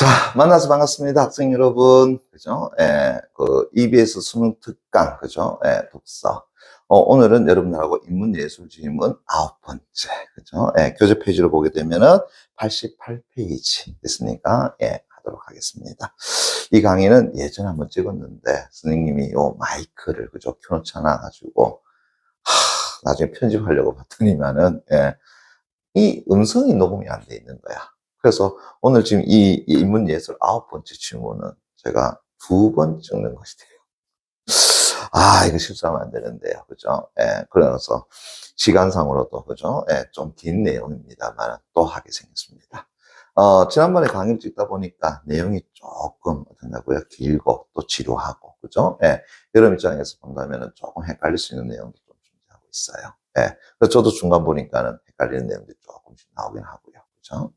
자, 만나서 반갑습니다. 학생 여러분. 그죠? EBS 수능 특강, 그죠? 독서. 오늘은 여러분들하고 인문예술 지문 9번째. 그죠? 교재 페이지로 보게 되면은 88페이지 됐으니까, 하도록 하겠습니다. 이 강의는 예전에 한번 찍었는데, 선생님이 요 마이크를, 그죠? 켜놓지 않아가지고, 나중에 편집하려고 봤더니만은, 이 음성이 녹음이 안 돼 있는 거야. 그래서 오늘 지금 이 인문예술 9번째 질문은 제가 2번 찍는 것이 돼요. 이거 실수하면 안 되는데요. 그죠? 그래서 시간상으로도, 그죠? 좀 긴 내용입니다만 또 하게 생겼습니다. 지난번에 강의를 찍다 보니까 내용이 조금 어떻다고요? 길고 또 지루하고, 그죠? 여러분 입장에서 본다면 조금 헷갈릴 수 있는 내용도 좀 존재하고 있어요. 그래서 저도 중간 보니까는 헷갈리는 내용들이 조금씩 나오긴 하고요. 그죠?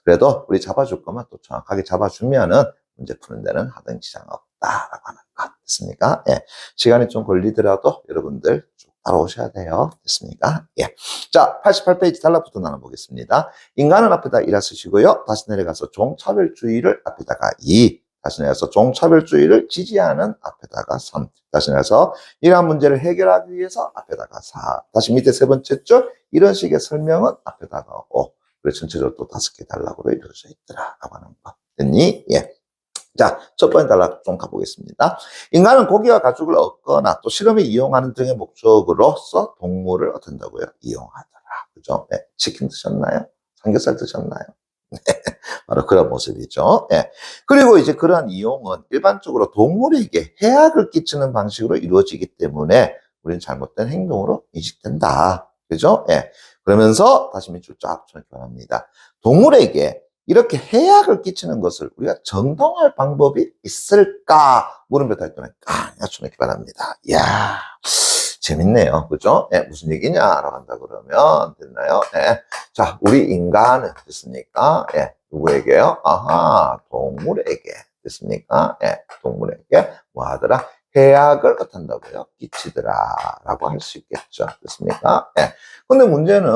그래도 우리 잡아줄 거면 또 정확하게 잡아주면은 문제 푸는 데는 하등 지장 없다라고 하는 것. 됐습니까? 시간이 좀 걸리더라도 여러분들 쭉 따라오셔야 돼요. 됐습니까? 자, 88페이지 단락부터 나눠보겠습니다. 인간은 앞에다 1라 쓰시고요. 다시 내려가서 종차별주의를 앞에다가 2. 다시 내려가서 종차별주의를 지지하는 앞에다가 3. 다시 내려가서 이러한 문제를 해결하기 위해서 앞에다가 4. 다시 밑에 세 번째 줄 이런 식의 설명은 앞에다가 5. 그래 전체적으로 또 5개 단락으로 이루어져 있더라라고 하는 거. 됐니? 자, 첫 번째 단락 좀 가보겠습니다. 인간은 고기와 가축을 얻거나 또 실험에 이용하는 등의 목적으로서 동물을 얻는다고요? 이용하더라. 그죠? 치킨 드셨나요? 삼겹살 드셨나요? 바로 그런 모습이죠. 그리고 이제 그러한 이용은 일반적으로 동물에게 해악을 끼치는 방식으로 이루어지기 때문에 우리는 잘못된 행동으로 인식된다. 그죠? 그러면서 다시 밑줄 쫙 쳐놓기 바랍니다. 동물에게 이렇게 해악을 끼치는 것을 우리가 정당화할 방법이 있을까? 물음표 달 때는 깡 맞춰놓기 바랍니다. 이야, 재밌네요. 그죠? 무슨 얘기냐라고 한다 그러면, 됐나요? 자, 우리 인간은 됐습니까? 누구에게요? 동물에게. 됐습니까? 동물에게 뭐 하더라? 해악을 어떤다고요? 끼치더라. 라고 할 수 있겠죠. 됐습니까? 근데 문제는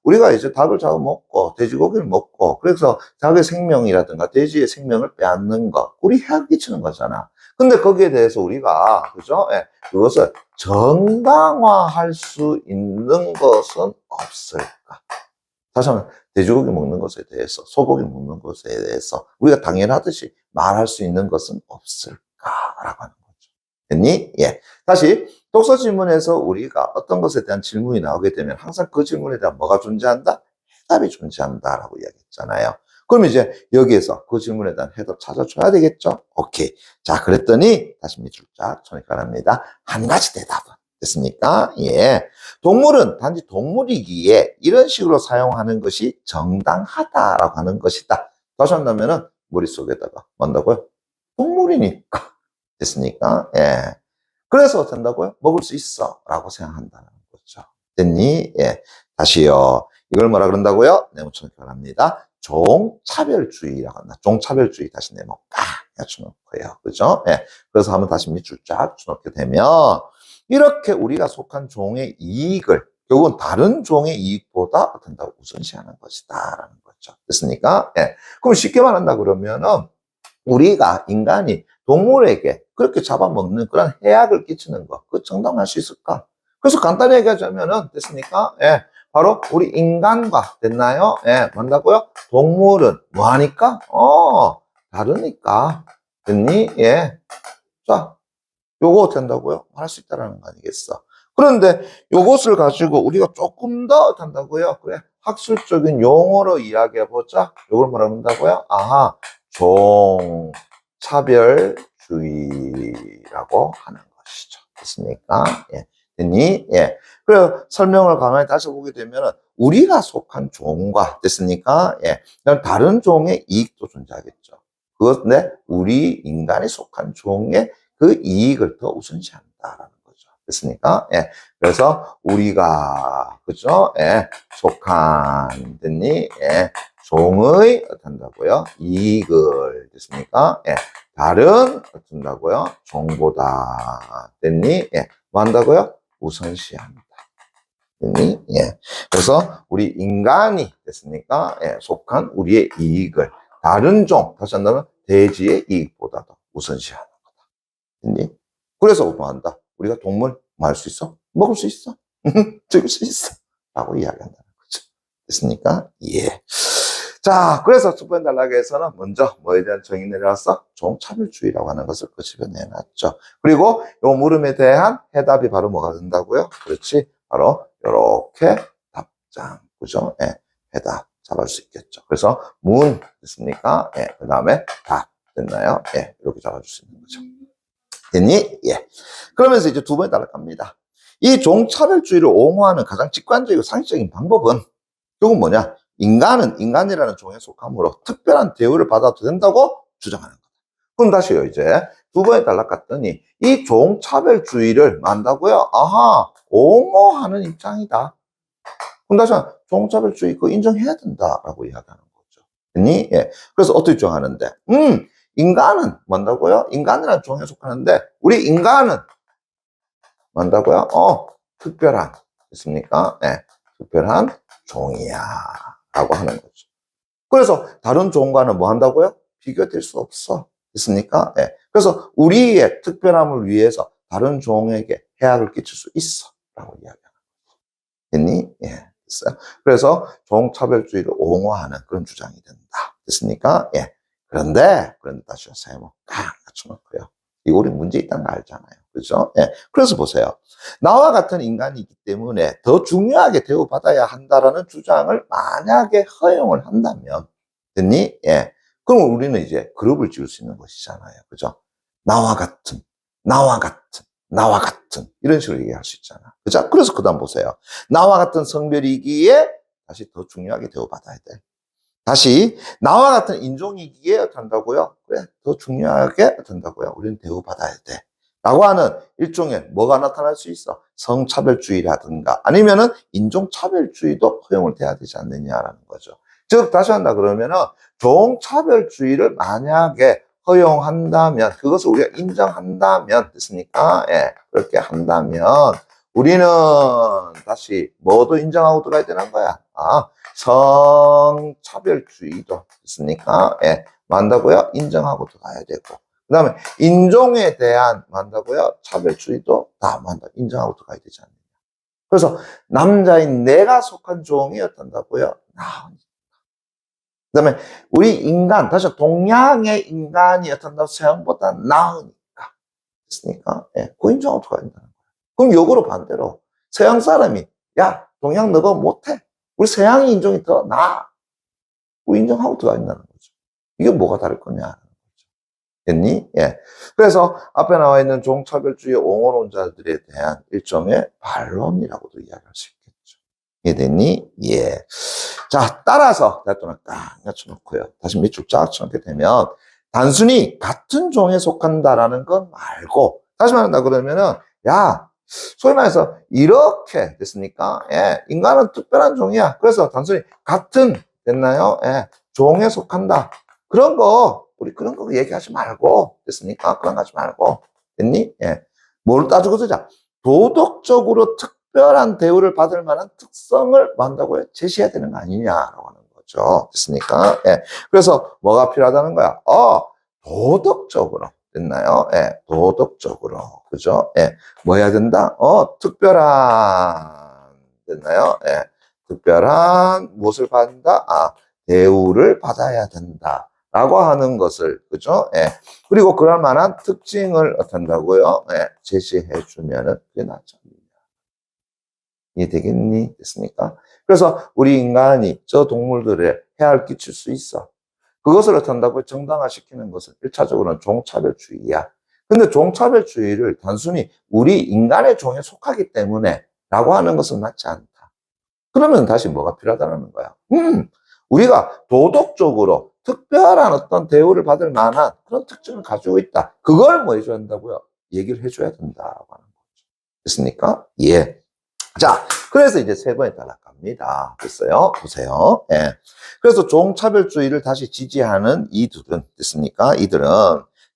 우리가 이제 닭을 잡아먹고 돼지고기를 먹고 그래서 닭의 생명이라든가 돼지의 생명을 빼앗는 거, 우리 해악 끼치는 거잖아. 근데 거기에 대해서 우리가, 그죠? 그것을 정당화할 수 있는 것은 없을까? 다시 한번 돼지고기 먹는 것에 대해서, 소고기 먹는 것에 대해서 우리가 당연하듯이 말할 수 있는 것은 없을까라고 하는 거죠. 됐니? 다시 독서 질문에서 우리가 어떤 것에 대한 질문이 나오게 되면 항상 그 질문에 대한 뭐가 존재한다? 해답이 존재한다라고 이야기했잖아요. 그럼 이제 여기에서 그 질문에 대한 해답 찾아줘야 되겠죠? 오케이. 자, 그랬더니 다시 밑줄 쫙 쳐놓기 바랍니다. 한 가지 대답은 됐습니까? 동물은 단지 동물이기에 이런 식으로 사용하는 것이 정당하다라고 하는 것이다. 다시 한다면은 머릿속에다가 뭔다고요? 동물이니까. 됐습니까? 그래서 된다고요? 먹을 수 있어 라고 생각한다는 거죠. 됐니? 다시요. 이걸 뭐라 그런다고요? 네모쳐놓기 바랍니다. 종차별주의라고 한다. 종차별주의 다시 네모 깍 쳐놓고요. 그죠? 그래서 한번 다시 밑줄 쫙 쳐놓게 되면 이렇게 우리가 속한 종의 이익을 결국은 다른 종의 이익보다 된다고 우선시하는 것이다 라는 거죠. 됐습니까? 그럼 쉽게 말한다 그러면은 우리가 인간이 동물에게 그렇게 잡아먹는 그런 해악을 끼치는 것, 그거 정당할 수 있을까? 그래서 간단히 얘기하자면은, 됐습니까? 바로 우리 인간과, 됐나요? 뭔다고요? 동물은 뭐 하니까? 다르니까. 됐니? 자, 요거 된다고요? 할 수 있다라는 거 아니겠어? 그런데 요것을 가지고 우리가 조금 더 된다고요? 그래, 학술적인 용어로 이야기해보자. 요걸 뭐라 그런다고요? 종차별주의라고 하는 것이죠. 됐습니까? 됐니? 그래서 설명을 가만히 다시 보게 되면 우리가 속한 종과, 됐습니까? 다른 종의 이익도 존재하겠죠. 그런데 우리 인간이 속한 종의 그 이익을 더 우선시한다라는 거죠. 됐습니까? 그래서 우리가, 그죠? 속한, 됐니? 종의 어떤다고요? 이익을, 됐습니까? 다른 어떤다고요? 종보다, 됐니? 뭐 한다고요? 우선시한다. 됐니? 그래서 우리 인간이, 됐습니까? 속한 우리의 이익을 다른 종, 다시 한다면 대지의 이익보다도 우선시하는 거다. 됐니? 그래서 뭐 한다? 우리가 동물 뭐 할 수 있어? 먹을 수 있어. 죽일 수 있어. 라고 이야기한다는 거죠. 됐습니까? 예. 자, 그래서 첫 번째 단락에서는 먼저 뭐에 대한 정의 내려왔어? 종차별주의라고 하는 것을 끄집어 내놨죠. 그리고 요 물음에 대한 해답이 바로 뭐가 된다고요? 그렇지. 바로 요렇게 답장. 그죠? 예. 해답 잡을 수 있겠죠. 그래서 문 됐습니까? 예. 그 다음에 답 됐나요? 예. 이렇게 잡아줄 수 있는 거죠. 됐니? 예. 그러면서 이제 두 번째 단락 갑니다. 이 종차별주의를 옹호하는 가장 직관적이고 상식적인 방법은 결국 뭐냐? 인간은 인간이라는 종에 속하므로 특별한 대우를 받아도 된다고 주장하는 거다. 그럼 다시요, 이제 두 번째 단락 갔더니 이 종차별주의를 만다고요? 아하, 옹호하는 입장이다. 그럼 다시 종차별주의 그거 인정해야 된다라고 이야기하는 거죠. 됐니? 예. 그래서 어떻게 주장하는데? 인간은 뭔다고요? 인간이라는 종에 속하는데 우리 인간은 뭔다고요? 특별한, 있습니까? 네, 특별한 종이야 라고 하는 거죠. 그래서 다른 종과는 뭐 한다고요? 비교될 수 없어. 있습니까? 네. 그래서 우리의 특별함을 위해서 다른 종에게 해악을 끼칠 수 있어 라고 이야기하는 거죠. 됐니? 예, 됐어요. 그래서 종차별주의를 옹호하는 그런 주장이 된다. 됐습니까? 예. 그런데 다시 세모 강 맞춰놓고요. 이거 우리 문제 있다는 거 알잖아요. 그죠? 예. 그래서 보세요. 나와 같은 인간이기 때문에 더 중요하게 대우받아야 한다라는 주장을 만약에 허용을 한다면, 됐니? 예. 그럼 우리는 이제 그룹을 지을 수 있는 것이잖아요. 그죠? 나와 같은, 나와 같은, 나와 같은. 이런 식으로 얘기할 수 있잖아. 그죠? 그래서 그 다음 보세요. 나와 같은 성별이기에 다시 더 중요하게 대우받아야 돼. 다시 나와 같은 인종이기에 어떻게 한다고요? 그래, 더 중요하게 어떻게 한다고요? 우리는 대우받아야 돼. 라고 하는 일종의 뭐가 나타날 수 있어? 성차별주의라든가 아니면은 인종차별주의도 허용을 돼야 되지 않느냐라는 거죠. 즉 다시 한다 그러면은 종차별주의를 만약에 허용한다면, 그것을 우리가 인정한다면, 됐습니까? 예, 그렇게 한다면 우리는 다시 뭐도 인정하고 들어가야 되는 거야? 성차별주의도 있으니까, 예, 만다고요? 인정하고 들어가야 되고. 그 다음에, 인종에 대한, 만다고요? 차별주의도 다 만다, 인정하고 들어가야 되지 않느냐. 그래서, 남자인 내가 속한 종이 어떤다고요? 나으니까. 그 다음에, 우리 인간, 다시 동양의 인간이 어떤다고 서양보다 나으니까. 됐습니까? 예, 그 인정하고 들어가야 된다는 거예요. 그럼 역으로 반대로, 서양 사람이, 야, 동양 너가 못해. 우리 서양 인종이 더 나아. 그 인정하고 들어가 있다는 거죠. 이게 뭐가 다를 거냐. 됐니? 예. 그래서 앞에 나와 있는 종차별주의 옹호론자들에 대한 일종의 반론이라고도 이야기할 수 있겠죠. 이해됐니? 예. 자, 따라서 대통령 딱 갖춰놓고요. 다시 밑줄 쫙 쳐놓게 되면 단순히 같은 종에 속한다라는 건 말고, 다시 말한다 그러면은, 야, 소위 말해서 이렇게 됐습니까? 예, 인간은 특별한 종이야. 그래서 단순히 같은, 됐나요? 예, 종에 속한다. 그런 거, 우리 그런 거 얘기하지 말고, 됐습니까? 그런 거 하지 말고, 됐니? 예. 뭘 따지고 쓰자? 도덕적으로 특별한 대우를 받을 만한 특성을 만다고요? 제시해야 되는 거 아니냐라고 하는 거죠. 됐습니까? 예. 그래서 뭐가 필요하다는 거야? 도덕적으로. 됐나요? 예, 도덕적으로. 그죠? 예, 뭐 해야 된다? 특별한, 됐나요? 예, 특별한, 무엇을 받는다? 대우를 받아야 된다. 라고 하는 것을, 그죠? 예. 그리고 그럴 만한 특징을 어떻게 한다고요? 예, 제시해 주면은 그게 낫지 않느냐. 이해되겠니? 됐습니까? 그래서 우리 인간이 저 동물들에 해할 끼칠 수 있어. 그것을 어떻게 한다고 정당화시키는 것은 1차적으로는 종차별주의야. 근데 종차별주의를 단순히 우리 인간의 종에 속하기 때문에 라고 하는 것은 맞지 않다. 그러면 다시 뭐가 필요하다는 거야? 우리가 도덕적으로 특별한 어떤 대우를 받을 만한 그런 특징을 가지고 있다. 그걸 뭐 해줘야 한다고요? 얘기를 해줘야 된다고 하는 거죠. 됐습니까? 예. 자, 그래서 이제 세 번에 따라갑니다. 됐어요? 보세요. 예. 그래서 종차별주의를 다시 지지하는 이들은, 됐습니까? 이들은,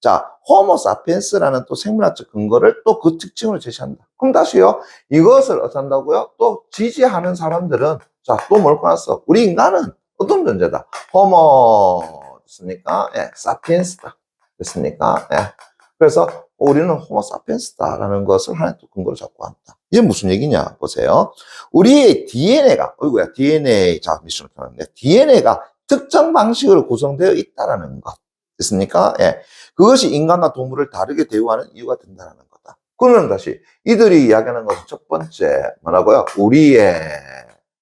자, 호모 사피엔스라는 또 생물학적 근거를 또 그 특징으로 제시한다. 그럼 다시요, 이것을 어떻게 한다고요? 또 지지하는 사람들은, 자, 또 뭘 꺼놨어? 우리 인간은 어떤 존재다? 호모 됐습니까? 예, 사피엔스다. 됐습니까? 예. 그래서 우리는 호모사피엔스다라는 것을 하나의 또 근거로 잡고 한다. 이게 무슨 얘기냐? 보세요. 우리의 DNA가, 어이구야, DNA, 자, 미션을 켜놨네. DNA가 특정 방식으로 구성되어 있다라는 것. 됐습니까? 예. 그것이 인간과 동물을 다르게 대우하는 이유가 된다는 거다. 그러면 다시, 이들이 이야기하는 것은 첫 번째, 뭐라고요? 우리의,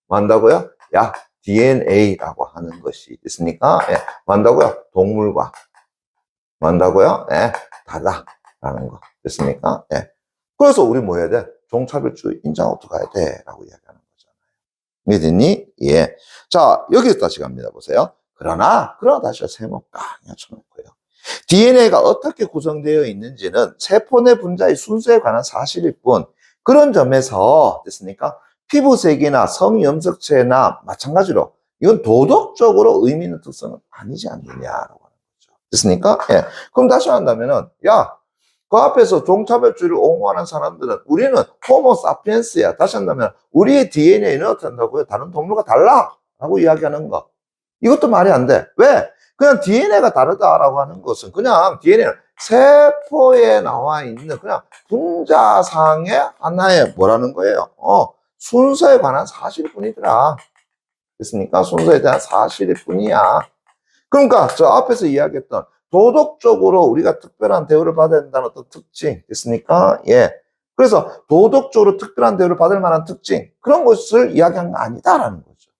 뭐한다고요? 야, DNA라고 하는 것이 있습니까? 예. 뭐한다고요? 동물과, 뭐한다고요? 예. 다르다라는 거. 됐습니까? 예. 그래서 우리 뭐 해야 돼? 종차별주의 인정하고 가야 돼. 라고 이야기하는 거잖아요. 이해됐니? 예. 자, 여기서 다시 갑니다. 보세요. 그러나 다시 세모 깡 쳐놓고요. DNA가 어떻게 구성되어 있는지는 세포 내 분자의 순서에 관한 사실일 뿐, 그런 점에서, 됐습니까? 피부색이나 성염색체나 마찬가지로, 이건 도덕적으로 의미 있는 특성은 아니지 않느냐라고 하는 거죠. 됐습니까? 예. 그럼 다시 한다면은, 야, 그 앞에서 종차별주의를 옹호하는 사람들은 우리는 호모사피엔스야. 다시 한다면, 우리의 DNA는 어떻게 한다고요? 다른 동물과 달라! 라고 이야기하는 거. 이것도 말이 안 돼. 왜? 그냥 DNA가 다르다라고 하는 것은 그냥 DNA는 세포에 나와 있는 그냥 분자상의 하나의 뭐라는 거예요? 순서에 관한 사실일 뿐이더라. 됐습니까? 순서에 대한 사실일 뿐이야. 그러니까 저 앞에서 이야기했던 도덕적으로 우리가 특별한 대우를 받아야 된다는 어떤 특징. 됐습니까? 예. 그래서 도덕적으로 특별한 대우를 받을 만한 특징. 그런 것을 이야기한 거 아니다라는 거죠.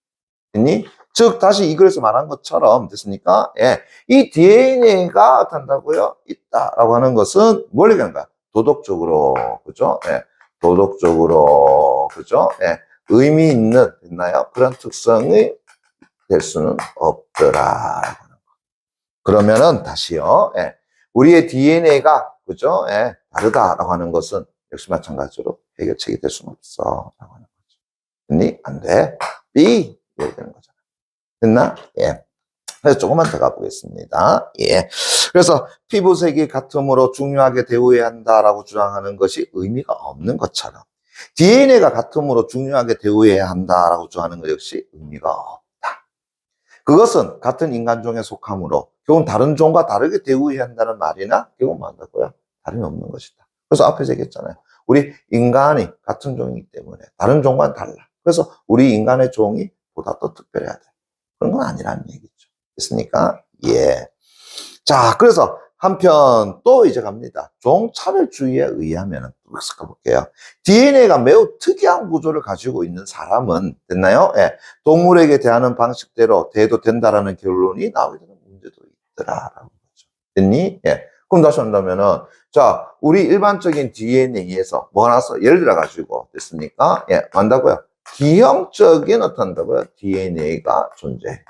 됐니? 즉, 다시 이 글에서 말한 것처럼, 됐습니까? 예. 이 DNA가 한다고요? 있다라고 하는 것은 뭘 얘기하는가? 도덕적으로, 그죠? 예. 도덕적으로, 그죠? 예. 의미 있는, 됐나요? 그런 특성이 될 수는 없더라. 그러면은 다시요. 예. 우리의 DNA가, 그죠? 예. 다르다라고 하는 것은 역시 마찬가지로 해결책이 될 수는 없어. 라고 하는 거죠. 됐니? 안 돼. B. 이렇게 되는 거죠. 됐나? 예. 그래서 조금만 더 가보겠습니다. 예. 그래서 피부색이 같음으로 중요하게 대우해야 한다라고 주장하는 것이 의미가 없는 것처럼 DNA가 같음으로 중요하게 대우해야 한다라고 주장하는 것 역시 의미가 없다. 그것은 같은 인간종에 속하므로 결국 다른 종과 다르게 대우해야 한다는 말이나 결국 뭐한다고요? 다름이 없는 것이다. 그래서 앞에서 얘기했잖아요. 우리 인간이 같은 종이기 때문에 다른 종과는 달라. 그래서 우리 인간의 종이 보다 더 특별해야 돼. 그런 건 아니라는 얘기죠. 됐습니까? 예. 자, 그래서 한편 또 이제 갑니다. 종차별주의에 의하면, 가볼게요. DNA가 매우 특이한 구조를 가지고 있는 사람은, 됐나요? 예. 동물에게 대하는 방식대로 대해도 된다라는 결론이 나오게 되는 문제도 있더라라는 거죠. 됐니? 예. 그럼 다시 한다면은, 자, 우리 일반적인 DNA에서 뭐가 나왔어? 예를 들어가지고, 됐습니까? 예. 한다고요? 기형적인 어떤다고요? DNA가 존재해.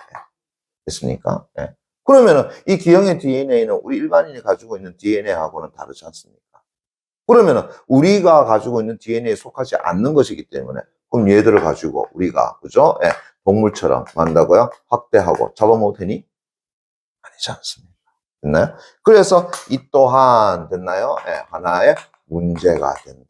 됐습니까? 예. 그러면은 이 기형의 DNA는 우리 일반인이 가지고 있는 DNA하고는 다르지 않습니까? 그러면은 우리가 가지고 있는 DNA에 속하지 않는 것이기 때문에 그럼 얘들을 가지고 우리가 그죠? 예. 동물처럼 한다고요? 확대하고 잡아먹어도 되니? 아니지 않습니까? 됐나요? 그래서 이 또한 됐나요? 예. 하나의 문제가 된다.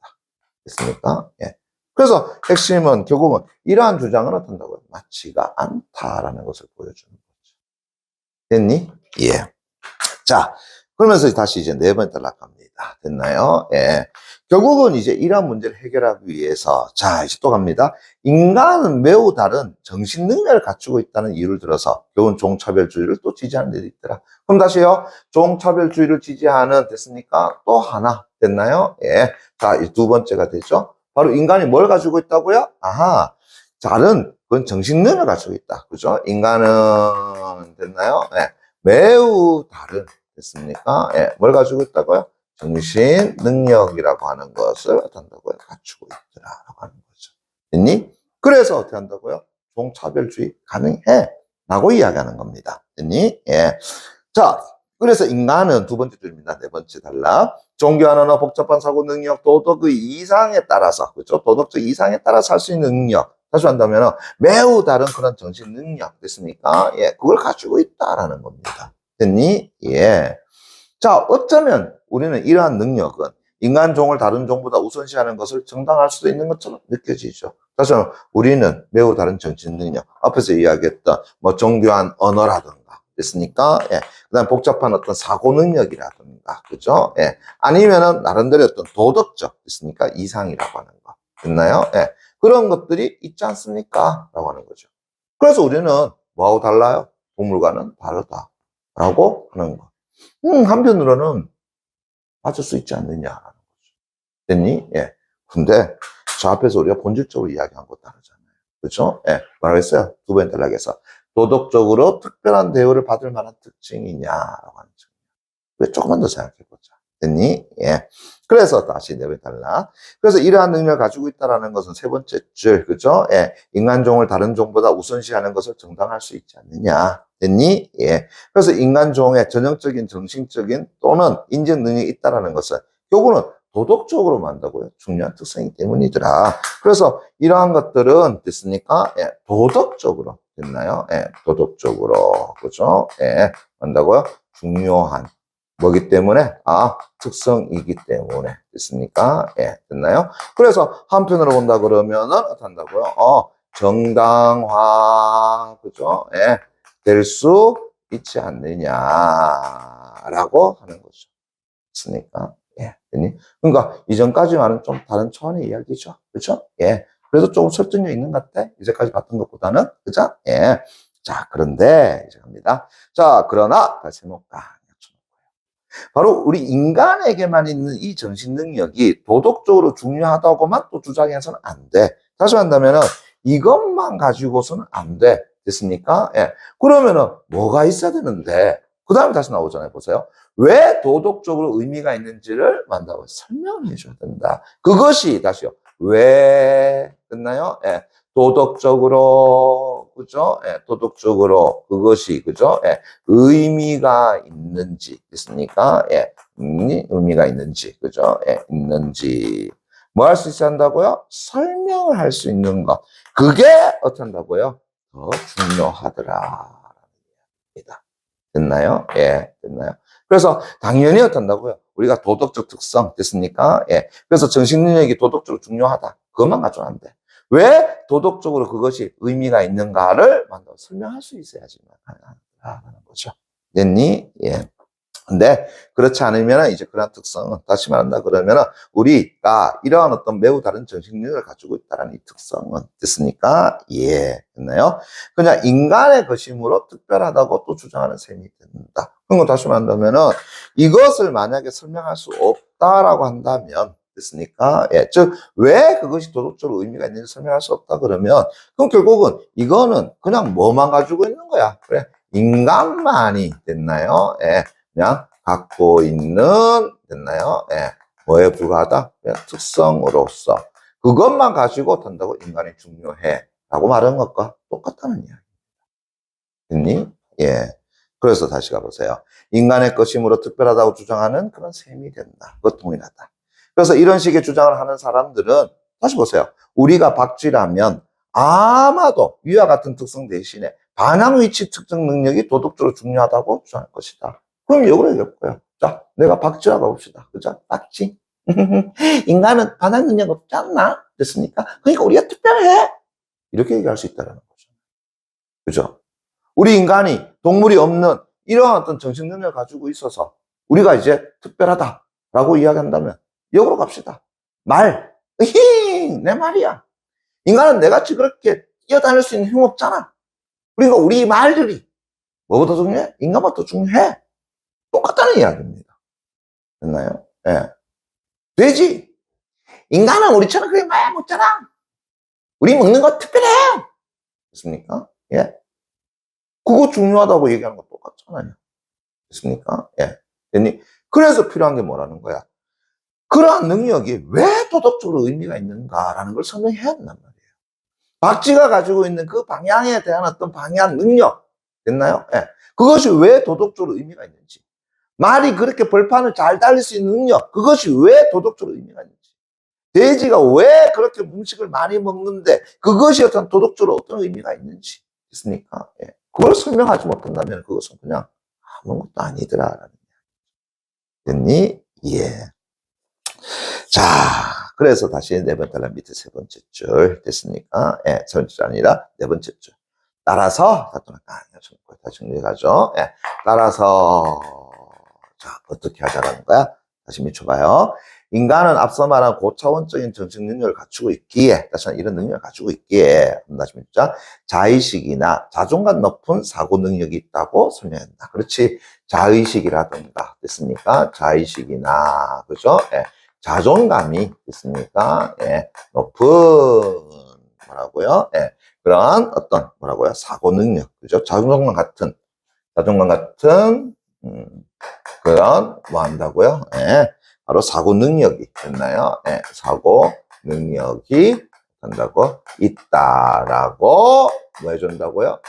됐습니까? 예. 그래서 핵심은 결국은 이러한 주장은 어떤다고요? 맞지가 않다라는 것을 보여주는 거죠. 됐니? 예. 자, 그러면서 다시 이제 네 번째 탈락합니다. 됐나요? 예. 결국은 이제 이러한 문제를 해결하기 위해서, 자, 이제 또 갑니다. 인간은 매우 다른 정신 능력을 갖추고 있다는 이유를 들어서 결국은 종차별주의를 또 지지하는 데도 있더라. 그럼 다시요. 종차별주의를 지지하는, 됐습니까? 또 하나, 됐나요? 예. 자, 이 두 번째가 되죠. 바로 인간이 뭘 가지고 있다고요? 아하, 다른 그건 정신 능력을 가지고 있다. 그죠? 인간은 됐나요? 예, 매우 다른 됐습니까? 예, 뭘 가지고 있다고요? 정신 능력이라고 하는 것을 어떻게 한다고요? 갖추고 있더라라고 하는 거죠. 됐니? 그래서 어떻게 한다고요? 종차별주의 가능해 라고 이야기하는 겁니다. 됐니? 예. 자, 그래서 인간은 두 번째 줄입니다. 네 번째 달라. 종교 하나나 복잡한 사고 능력, 도덕의 이상에 따라서, 그렇죠? 도덕적 이상에 따라서 할 수 있는 능력. 다시 한다면 매우 다른 그런 정신 능력 됐습니까? 예, 그걸 가지고 있다라는 겁니다. 됐니? 예. 자, 어쩌면 우리는 이러한 능력은 인간 종을 다른 종보다 우선시하는 것을 정당할 수도 있는 것처럼 느껴지죠. 다시 한번 우리는 매우 다른 정신 능력, 앞에서 이야기했던 뭐 정교한 언어라든가 됐습니까? 예. 그 다음 복잡한 어떤 사고 능력이라든가, 그죠? 예. 아니면은 나름대로 어떤 도덕적, 됐습니까? 이상이라고 하는 거. 됐나요? 예. 그런 것들이 있지 않습니까? 라고 하는 거죠. 그래서 우리는 뭐하고 달라요? 동물과는 다르다라고 하는 거. 한편으로는 맞을 수 있지 않느냐라는 거죠. 됐니? 예. 근데 저 앞에서 우리가 본질적으로 이야기한 거 다르잖아요. 그렇죠? 예. 뭐라고 했어요? 두 번 단락에서 도덕적으로 특별한 대우를 받을 만한 특징이냐라고 하는 점. 왜 조금만 더 생각해 보자. 됐니? 예. 그래서 다시 네 번 달라. 그래서 이러한 능력을 가지고 있다라는 것은 세 번째 줄, 그죠? 예. 인간종을 다른 종보다 우선시하는 것을 정당할 수 있지 않느냐. 됐니? 예. 그래서 인간종의 전형적인 정신적인 또는 인정 능력이 있다라는 것은 결국은 도덕적으로 만다고요. 중요한 특성이기 때문이더라. 그래서 이러한 것들은 됐습니까? 예. 도덕적으로 됐나요? 예. 도덕적으로. 그죠? 예. 만다고요. 중요한. 뭐기 때문에? 특성이기 때문에. 됐습니까? 예, 됐나요? 그래서 한편으로 본다 그러면은, 어떻게 한다고요? 정당화, 그죠? 예, 될 수 있지 않느냐라고 하는 거죠. 됐습니까? 예, 됐니? 그러니까, 이전까지와는 좀 다른 차원의 이야기죠. 그죠? 예. 그래도 조금 설득력 있는 것 같아. 이제까지 봤던 것보다는. 그죠? 예. 자, 그런데, 이제 갑니다. 자, 그러나, 다시 해볼까? 바로 우리 인간에게만 있는 이 정신 능력이 도덕적으로 중요하다고만 또 주장해서는 안 돼. 다시 한다면은 이것만 가지고서는 안 돼. 됐습니까? 예. 그러면은 뭐가 있어야 되는데 그 다음에 다시 나오잖아요. 보세요. 왜 도덕적으로 의미가 있는지를 만나고 설명해 줘야 된다. 그것이 다시요. 왜 됐나요? 예. 도덕적으로 그죠? 예. 도덕적으로 그것이 그죠? 예. 의미가 있는지 됐습니까? 예. 의미가 있는지 그죠? 예. 있는지 뭐 할 수 있어야 한다고요? 설명을 할 수 있는 것. 그게 어떻게 한다고요? 더 중요하더라. 됐나요? 예, 됐나요? 그래서 당연히 어떻게 한다고요? 우리가 도덕적 특성 됐습니까? 예. 그래서 정신능력이 도덕적으로 중요하다. 그것만 가져도 안 돼. 왜 도덕적으로 그것이 의미가 있는가를 설명할 수 있어야지만 가능하다는 거죠. 됐니? 예. 근데 그렇지 않으면 이제 그런 특성은 다시 말한다 그러면은 우리가 이러한 어떤 매우 다른 정신력을 가지고 있다는 이 특성은 됐습니까? 예, 됐나요? 그냥 인간의 것이므로 특별하다고 또 주장하는 셈이 된다. 그런 거 다시 말한다면은 이것을 만약에 설명할 수 없다라고 한다면 됐습니까? 예, 즉 왜 그것이 도덕적으로 의미가 있는지 설명할 수 없다 그러면 그럼 결국은 이거는 그냥 뭐만 가지고 있는 거야? 그래, 인간만이 됐나요? 예. 그냥 갖고 있는 됐나요? 예. 뭐에 불과하다? 그냥 특성으로서 그것만 가지고 된다고 인간이 중요해 라고 말하는 것과 똑같다는 이야기. 됐니? 예. 그래서 다시 가보세요. 인간의 것이므로 특별하다고 주장하는 그런 셈이 된다. 그것 동일하다. 그래서 이런 식의 주장을 하는 사람들은 다시 보세요. 우리가 박쥐라면 아마도 위와 같은 특성 대신에 반항 위치 특정 능력이 도덕적으로 중요하다고 주장할 것이다. 그럼 역으로 얘기할 거예요. 자, 내가 박쥐라고 봅시다. 그죠? 박쥐. 인간은 반항 능력 없지 않나? 됐습니까? 그러니까 우리가 특별해. 이렇게 얘기할 수 있다는 거죠. 그죠? 우리 인간이 동물이 없는 이러한 어떤 정신 능력을 가지고 있어서 우리가 이제 특별하다라고 이야기한다면 역으로 갑시다. 말. 내 말이야. 인간은 내같이 그렇게 뛰어다닐 수 있는 힘 없잖아. 그러니까 우리 말들이 뭐보다 중요해? 인간보다 더 중요해. 똑같다는 이야기입니다. 됐나요? 예. 돼지. 인간은 우리처럼 그렇게 많이 먹잖아. 우리 먹는 거 특별해. 됐습니까? 예. 그거 중요하다고 얘기하는 거 똑같잖아요. 됐습니까? 예. 됐니? 그래서 필요한 게 뭐라는 거야? 그러한 능력이 왜 도덕적으로 의미가 있는가라는 걸 설명해야 된단 말이에요. 박쥐가 가지고 있는 그 방향에 대한 어떤 방향 능력. 됐나요? 예. 그것이 왜 도덕적으로 의미가 있는지. 말이 그렇게 벌판을 잘 달릴 수 있는 능력. 그것이 왜 도덕적으로 의미가 있는지. 돼지가 왜 그렇게 음식을 많이 먹는데 그것이 어떤 도덕적으로 어떤 의미가 있는지. 됐습니까? 예. 그걸 설명하지 못한다면 그것은 그냥 아무것도 아니더라. 됐니? 예. 자, 그래서 다시 네 번째 밑에 세 번째 줄 됐습니까? 예, 세 번째 줄 아니라 네 번째 줄. 따라서, 다시 정리해가죠. 예. 따라서, 자, 어떻게 하자라는 거야? 다시 미쳐봐요. 인간은 앞서 말한 고차원적인 정식 능력을 갖추고 있기에, 다시 이런 능력을 갖추고 있기에, 다시 묻자. 자의식이나 자존감 높은 사고 능력이 있다고 설명한다. 그렇지. 자의식이라든가, 됐습니까? 자의식이나, 그죠? 예. 자존감이, 됐습니까? 예. 높은, 뭐라고요? 예. 그런 어떤, 뭐라고요? 사고 능력, 그죠? 자존감 같은, 그런, 뭐 한다고요? 예. 바로 사고 능력이 됐나요? 예, 사고 능력이 한다고 있다라고 뭐 해준다고요?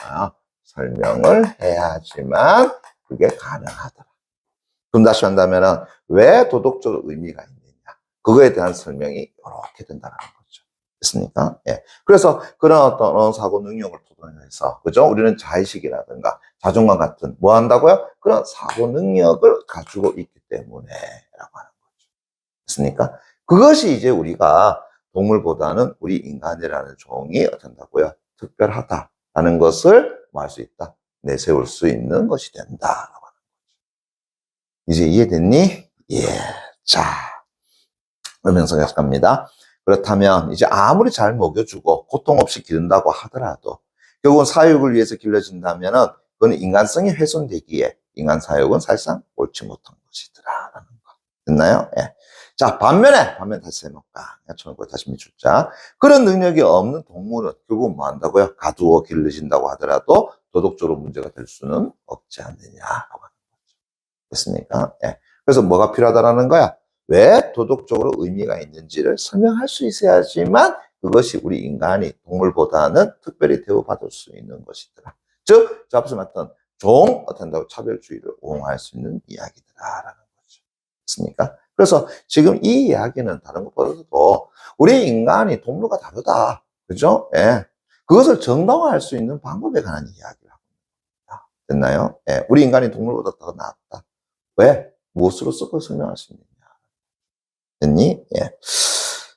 설명을 해야지만 그게 가능하더라. 그럼 다시 한다면은 왜 도덕적 의미가 있느냐? 그거에 대한 설명이 이렇게 된다는 거죠. 됐습니까? 예. 그래서 그런 어떤 사고 능력을 토대해서, 그죠? 우리는 자의식이라든가 자존감 같은 뭐 한다고요? 그런 사고 능력을 가지고 있기 때문에 라고 하는 됐습니까? 그것이 이제 우리가 동물보다는 우리 인간이라는 종이 어쩐다고요? 특별하다라는 것을 뭐 할 수 있다? 내세울 수 있는 것이 된다라고 하는 거죠. 이제 이해됐니? 예. 자, 그러면서 계속합니다. 그렇다면 이제 아무리 잘 먹여주고 고통 없이 기른다고 하더라도 결국은 사육을 위해서 길러진다면은 그건 인간성이 훼손되기에 인간 사육은 사실상 옳지 못한 것이더라라는 거. 됐나요? 예. 자, 반면 다시 해볼까? 다시 미출자. 그런 능력이 없는 동물은 결국 뭐 한다고요? 가두어 길러진다고 하더라도 도덕적으로 문제가 될 수는 없지 않느냐라고 하는 거죠. 됐습니까? 예. 그래서 뭐가 필요하다라는 거야? 왜 도덕적으로 의미가 있는지를 설명할 수 있어야지만 그것이 우리 인간이 동물보다는 특별히 대우받을 수 있는 것이더라. 즉, 앞서 말했던 어떤다고 차별주의를 옹호할 수 있는 이야기더라라는 거죠. 됐습니까? 그래서 지금 이 이야기는 다른 것보다도 우리 인간이 동물과 다르다. 그죠? 예. 그것을 정당화할 수 있는 방법에 관한 이야기를 하고 있습니다. 됐나요? 예. 우리 인간이 동물보다 더 낫다. 왜? 무엇으로서 그걸 설명할 수 있느냐. 됐니? 예.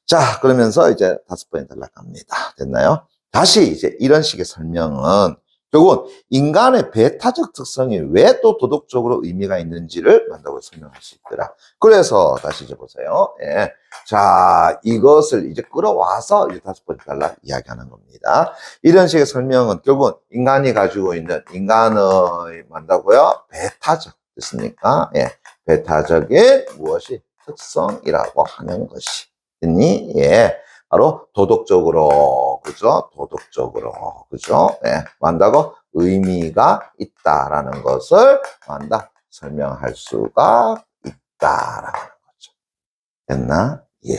자, 그러면서 이제 5번에 달락합니다. 됐나요? 다시 이제 이런 식의 설명은 결국은 인간의 배타적 특성이 왜 또 도덕적으로 의미가 있는지를 만다고 설명할 수 있더라. 그래서 다시 이제 보세요. 예. 자, 이것을 이제 끌어와서 이제 5번째 달락 이야기하는 겁니다. 이런 식의 설명은 결국은 인간이 가지고 있는 인간의 만다고요? 배타적 됐습니까? 예. 배타적인 무엇이 특성이라고 하는 것이 됐니? 예. 바로 도덕적으로, 그죠? 도덕적으로, 그죠? 예. 한다고 의미가 있다라는 것을 한다 설명할 수가 있다라는 거죠. 됐나? 예.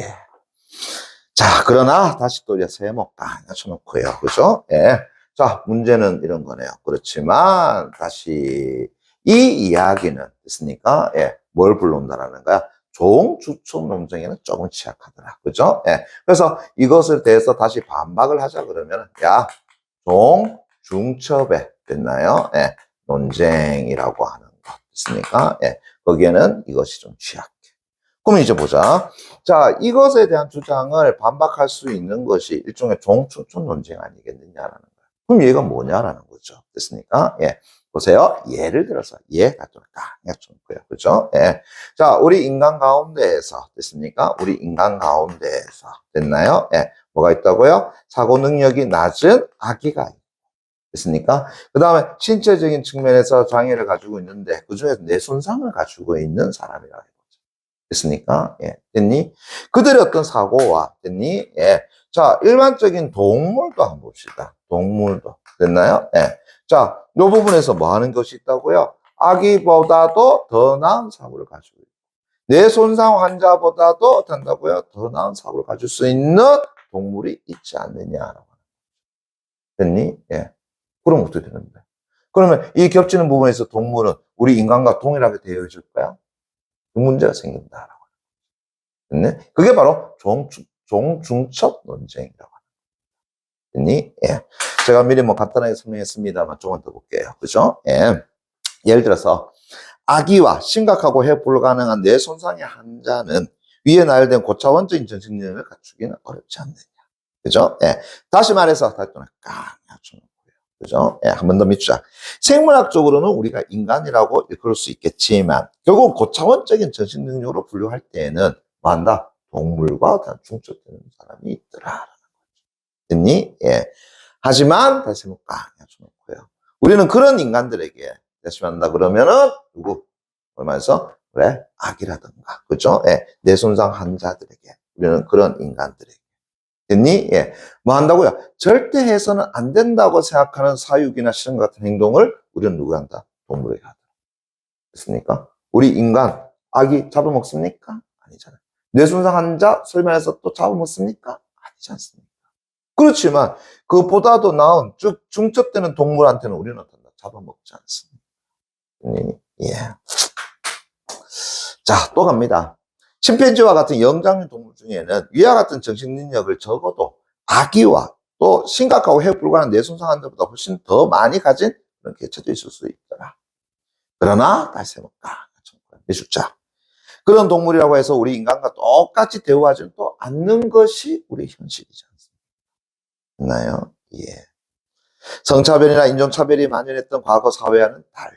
자, 그러나 다시 또 이제 세모가 쳐놓고요. 그죠? 예. 자, 문제는 이런 거네요. 그렇지만 다시 이 이야기는 됐습니까? 예. 뭘 불러온다라는 거야? 종주첩 논쟁에는 조금 취약하더라. 그죠? 예. 그래서 이것을 대해서 다시 반박을 하자 그러면, 야, 종중첩에 됐나요? 예. 논쟁이라고 하는 것. 됐습니까? 예. 거기에는 이것이 좀 취약해. 그럼 이제 보자. 자, 이것에 대한 주장을 반박할 수 있는 것이 일종의 종추천 논쟁 아니겠느냐라는 거야. 그럼 얘가 뭐냐라는 거죠. 됐습니까? 예. 보세요. 예를 들어서, 같은 거, 그죠? 예. 자, 우리 인간 가운데에서, 됐습니까? 우리 인간 가운데에서, 됐나요? 예. 뭐가 있다고요? 사고 능력이 낮은 아기가 있고, 됐습니까? 그 다음에 신체적인 측면에서 장애를 가지고 있는데, 그 중에서 뇌손상을 가지고 있는 사람이라고 해요. 됐습니까? 예. 됐니? 그들의 어떤 사고와, 됐니? 예. 자, 일반적인 동물도 한번 봅시다. 동물도. 됐나요? 예. 자, 이 부분에서 뭐 하는 것이 있다고요? 아기보다도 더 나은 사고를 가지고 있고, 뇌손상 환자보다도 어떤다고요? 더 나은 사고를 가질 수 있는 동물이 있지 않느냐라고. 됐니? 예. 그럼 어떻게 되는데? 그러면 이 겹치는 부분에서 동물은 우리 인간과 동일하게 되어질까요? 그 문제가 생긴다라고. 됐네? 그게 바로 종중첩 논쟁이라고 하는 거니? 예. 제가 미리 뭐 간단하게 설명했습니다만 조금 더 볼게요. 그죠? 예. 예를 들어서 아기와 심각하고 회복 불가능한 뇌 손상의 환자는 위에 나열된 고차원적인 정신 능력을 갖추기는 어렵지 않느냐. 그죠? 예. 다시 말해서, 다시 또 깡, 그죠? 예, 한 번 더 밑줄. 생물학적으로는 우리가 인간이라고 그럴 수 있겠지만, 결국 고차원적인 정신 능력으로 분류할 때에는 뭐 한다? 동물과 중첩되는 사람이 있더라. 됐니? 예. 하지만, 다시 한번 꽉 해놓고요. 우리는 그런 인간들에게, 다시 한다 그러면은, 누구? 그러면서, 그래, 악이라든가, 그죠? 예. 뇌손상 환자들에게, 우리는 그런 인간들에게. 됐니? 예. 뭐 한다고요? 절대 해서는 안 된다고 생각하는 사육이나 실험 같은 행동을 우리는 누구 한다? 동물에게 하다. 됐습니까? 우리 인간, 아기 잡아먹습니까? 아니잖아요. 뇌손상 환자 설명해서 또 잡아먹습니까? 아니지 않습니까? 그렇지만 그보다도 나은 즉 중첩되는 동물한테는 우리는 어떤다? 잡아먹지 않습니다. 예. 자, 또 갑니다. 침팬지와 같은 영장류 동물 중에는 위와 같은 정신 능력을 적어도 아기와 또 심각하고 회복 불가능한 뇌손상 환자보다 훨씬 더 많이 가진 그런 개체도 있을 수 있더라. 그러나 다시 해볼까? 미숫자. 그런 동물이라고 해서 우리 인간과 똑같이 대우하지는 또 않는 것이 우리 현실이지 않습니까? 있나요? 예. 성차별이나 인종차별이 만연했던 과거 사회와는 달리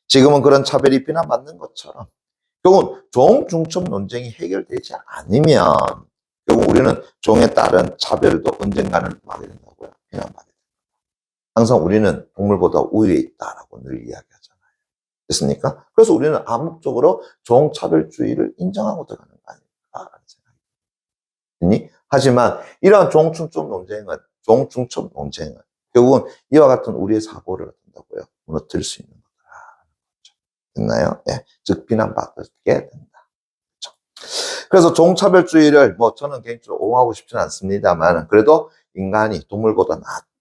지금은 그런 차별이 비난받는 것처럼 결국은 종중첩 논쟁이 해결되지 않으면 결국 우리는 종에 따른 차별도 언젠가는 하게 된다고요. 비난받게 됩니다. 항상 우리는 동물보다 우위에 있다라고 늘 이야기하잖아요. 됐습니까? 그래서 우리는 암묵적으로 종차별주의를 인정하고 들어가는 거 아닐까라는 생각이 듭니다. 하지만 이러한 종중첩 논쟁은 결국은 이와 같은 우리의 사고를 한다고요. 무너뜨릴 수 있는 거다. 됐나요? 예. 즉 비난받게 된다. 그렇죠? 그래서 종차별주의를 뭐 저는 개인적으로 옹호하고 싶지는 않습니다만 그래도 인간이 동물보다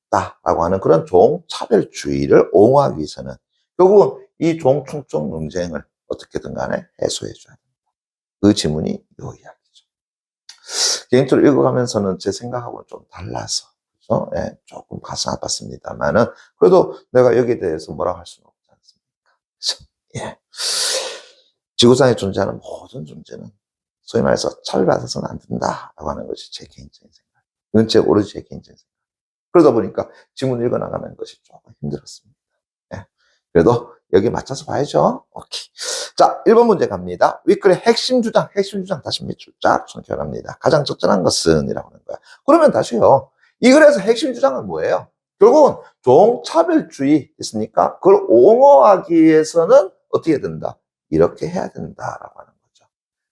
낫다라고 하는 그런 종차별주의를 옹호하기 위해서는 결국은 이 종충적 논쟁을 어떻게든 간에 해소해 줘야 된다. 그 지문이 이 이야기죠. 개인적으로 읽어가면서는 제 생각하고는 좀 달라서 그렇죠? 예, 조금 가슴 아팠습니다만은 그래도 내가 여기에 대해서 뭐라고 할 수는 없지 않습니까? 그렇죠? 예. 지구상에 존재하는 모든 존재는 소위 말해서 차별받아서는 안 된다라고 하는 것이 제 개인적인 생각. 이건 제 오로지 제 개인적인 생각. 그러다 보니까 지문 읽어나가는 것이 조금 힘들었습니다. 예. 그래도 여기에 맞춰서 봐야죠. 오케이. 자, 1번 문제 갑니다. 위클의 핵심 주장 다시 밑줄 쫙 손켜납니다. 가장 적절한 것은 이라고 하는 거야. 그러면 다시요. 이 글에서 핵심 주장은 뭐예요? 결국은 종차별주의 있습니까? 그걸 옹호하기 위해서는 어떻게 된다? 이렇게 해야 된다라고 하는 거죠.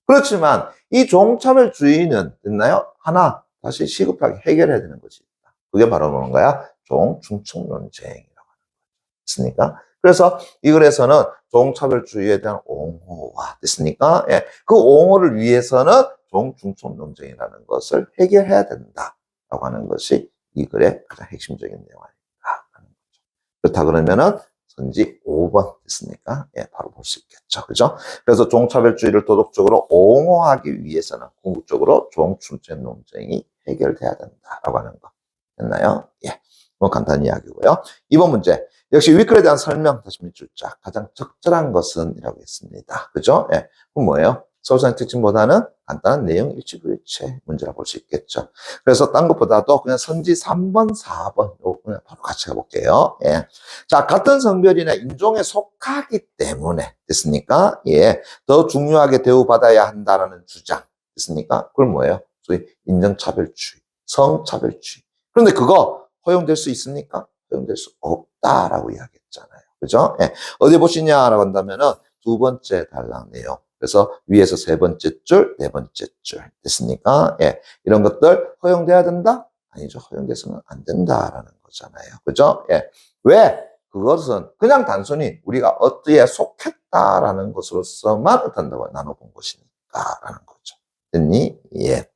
그렇지만 이 종차별주의는 됐나요? 하나 다시 시급하게 해결해야 되는 것이 있다. 그게 바로 뭔가요? 종중첩 논쟁이라고 하는 거죠. 됐습니까? 그래서 이 글에서는 종차별주의에 대한 옹호와 됐습니까? 예. 그 옹호를 위해서는 종중첩 논쟁이라는 것을 해결해야 된다라고 하는 것이 이 글의 가장 핵심적인 내용 아닐까 하는 거죠. 그렇다 그러면은 선지 5번 됐습니까? 예, 바로 볼 수 있겠죠. 그죠? 그래서 종차별주의를 도덕적으로 옹호하기 위해서는 궁극적으로 종충적 논쟁이 해결돼야 된다라고 하는 거. 됐나요? 예. 뭐 간단히 이야기고요. 2번 문제. 역시 위클에 대한 설명 다시 밑줄 쫙. 가장 적절한 것은 이라고 했습니다. 그죠? 예. 그럼 뭐예요? 서술상 특징보다는 간단한 내용 일치불일치 문제라고 볼 수 있겠죠. 그래서 딴 것보다도 그냥 선지 3번, 4번 요거 그냥 바로 같이 해볼게요. 예. 자, 같은 성별이나 인종에 속하기 때문에 됐습니까? 예. 더 중요하게 대우받아야 한다라는 주장 됐습니까? 그건 뭐예요? 소위 인종차별주의, 성차별주의. 그런데 그거 허용될 수 있습니까? 허용될 수 없다라고 이야기했잖아요. 그죠? 예. 어디 보시냐라고 한다면은 두 번째 달랑 내용. 그래서 위에서 세 번째 줄, 네 번째 줄. 됐습니까? 예. 이런 것들 허용돼야 된다? 아니죠. 허용돼서는 안 된다라는 거잖아요. 그죠? 예. 왜? 그것은 그냥 단순히 우리가 어디에 속했다라는 것으로서만 어떤다고 나눠본 것이니까라는 거죠. 됐니? 예.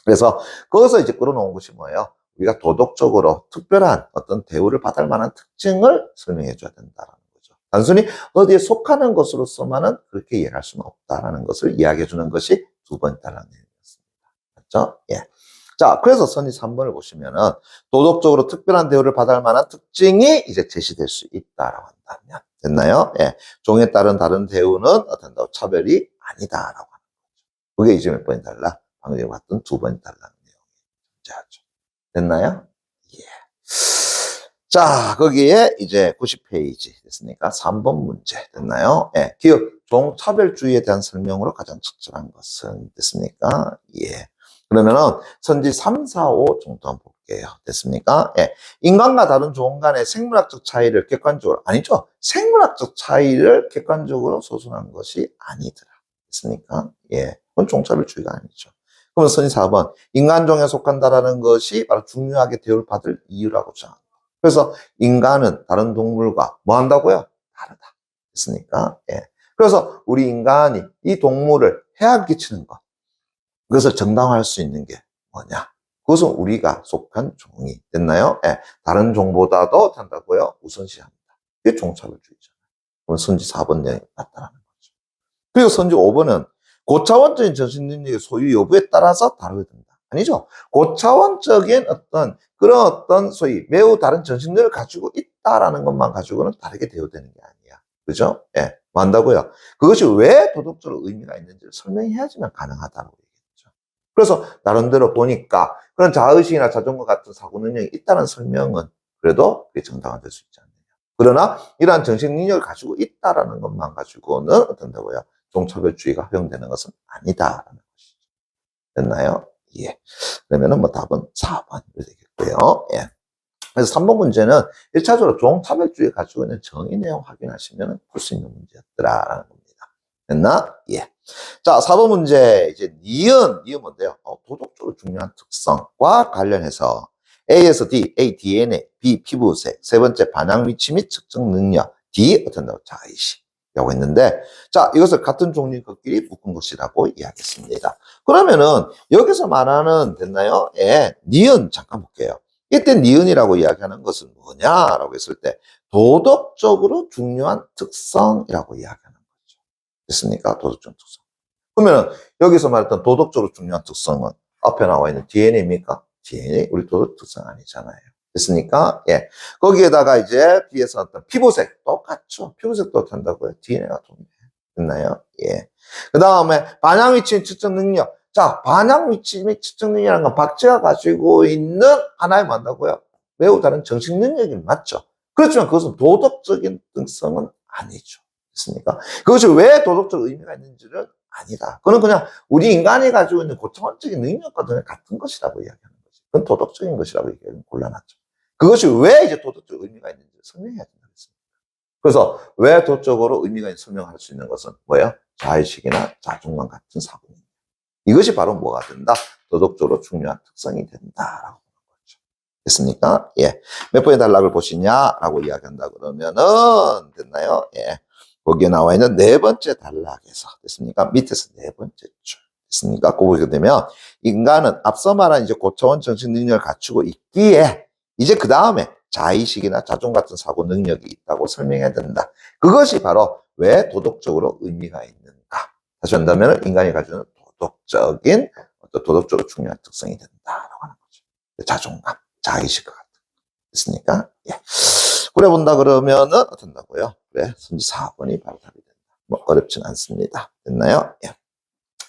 그래서 거기서 이제 끌어놓은 것이 뭐예요? 우리가 도덕적으로 특별한 어떤 대우를 받을 만한 특징을 설명해 줘야 된다라는 거죠. 단순히 어디에 속하는 것으로서만은 그렇게 이해할 수는 없다라는 것을 이야기해 주는 것이 두 번째 내용이었습니다. 맞죠? 예. 자, 그래서 선지 3번을 보시면은 도덕적으로 특별한 대우를 받을 만한 특징이 이제 제시될 수 있다라고 한다면 됐나요? 예. 종에 따른 다른 대우는 어떤 차별이 아니다라고 하는 거죠. 그게 이제 몇 번이 달라? 방금 봤던 두 번이 달라는 내용이 존재하죠. 됐나요? 예. 자, 거기에 이제 90페이지 됐으니까 3번 문제 됐나요? 예. 기업 종차별주의에 대한 설명으로 가장 적절한 것은 됐습니까? 예. 그러면은 선지 3, 4, 5 정도 한번 볼게요. 됐습니까? 예. 인간과 다른 종 간의 생물학적 차이를 객관적으로, 아니죠. 생물학적 차이를 객관적으로 소순한 것이 아니더라. 됐습니까? 예. 그건 종차별주의가 아니죠. 그러면 선지 4번, 인간종에 속한다라는 것이 바로 중요하게 대우받을 이유라고 정합니다. 그래서 인간은 다른 동물과 뭐 한다고요? 다르다. 됐습니까? 예. 그래서 우리 인간이 이 동물을 해악 끼치는 것, 그것을 정당화할 수 있는 게 뭐냐? 그것은 우리가 속한 종이 됐나요? 예. 다른 종보다도 된다고요? 우선시합니다. 이게 종차별주의잖아요. 그건 선지 4번 내용이 맞다라는 거죠. 그리고 선지 5번은 고차원적인 정신 능력의 소유 여부에 따라서 다르게 된다. 아니죠. 고차원적인 그런 소위 매우 다른 정신력을 가지고 있다라는 것만 가지고는 다르게 대우되는 게 아니야. 그죠? 예. 뭐 한다고요? 그것이 왜 도덕적으로 의미가 있는지를 설명해야지만 가능하다고 얘기했죠. 그래서 나름대로 보니까 그런 자의식이나 자존과 같은 사고 능력이 있다는 설명은 그래도 그게 정당화될 수 있지 않느냐. 그러나 이러한 정신 능력을 가지고 있다라는 것만 가지고는 어떤다고요? 종차별주의가 허용되는 것은 아니다라는 것이죠. 됐나요? 예. 그러면은 뭐 답은 4번 되겠고요. 예. 그래서 3번 문제는 1차적으로 종차별주의 가지고 있는 정의 내용 확인하시면 풀 수 있는 문제였더라라는 겁니다. 됐나? 예. 자, 4번 문제 이제 니은 뭔데요? 도덕적으로 중요한 특성과 관련해서 A에서 D, A, DNA, B, 피부색, 세 번째 반향 위치 및 측정 능력, D, 자의식. 라고 했는데, 자, 이것을 같은 종류의 것끼리 묶은 것이라고 이야기했습니다. 그러면은, 여기서 말하는, 됐나요? 예, 니은, 잠깐 볼게요. 이때 니은이라고 이야기하는 것은 뭐냐라고 했을 때, 도덕적으로 중요한 특성이라고 이야기하는 거죠. 됐습니까? 도덕적 특성. 그러면, 여기서 말했던 도덕적으로 중요한 특성은 앞에 나와 있는 DNA입니까? DNA, 우리 도덕 특성 아니잖아요. 됐습니까? 예. 거기에다가 이제 뒤에서 어떤 피부색 똑같죠. 피부색도 된다고요. DNA가 동일해. 됐나요? 예. 그 다음에 반향 위치 측정 능력. 자, 반향 위치 및 측정 능력이라는 건 박쥐가 가지고 있는 하나의 뭐한다고요? 매우 다른 정식 능력이 맞죠. 그렇지만 그것은 도덕적인 특성은 아니죠. 됐습니까? 그것이 왜 도덕적 의미가 있는지는 아니다. 그건 그냥 우리 인간이 가지고 있는 고차원적인 능력과 같은 것이라고 이야기하는 거지. 그건 도덕적인 것이라고 얘기하면 곤란하죠. 그것이 왜 이제 도덕적 의미가 있는지 설명해야 된다고 했습니다. 그래서 왜 도덕적으로 의미가 있는 설명할 수 있는 것은 뭐예요? 자의식이나 자존감 같은 사고입니다. 이것이 바로 뭐가 된다? 도덕적으로 중요한 특성이 된다라고 보는 거죠. 됐습니까? 예. 몇 번의 단락을 보시냐라고 이야기한다 그러면은 됐나요? 예. 거기에 나와 있는 네 번째 단락에서 됐습니까? 밑에서 네 번째 줄. 됐습니까? 그거 보게 되면 인간은 앞서 말한 이제 고차원 정신 능력을 갖추고 있기에 이제 그 다음에 자의식이나 자존 같은 사고 능력이 있다고 설명해야 된다. 그것이 바로 왜 도덕적으로 의미가 있는가. 다시 한다면 인간이 가지는 도덕적인 도덕적으로 중요한 특성이 된다라고 하는 거죠. 자존감, 자의식과 같은. 됐습니까? 예. 그래 본다 그러면은 어떤다고요? 그래, 선지 4번이 바로 답이 된다. 뭐 어렵진 않습니다. 됐나요? 예.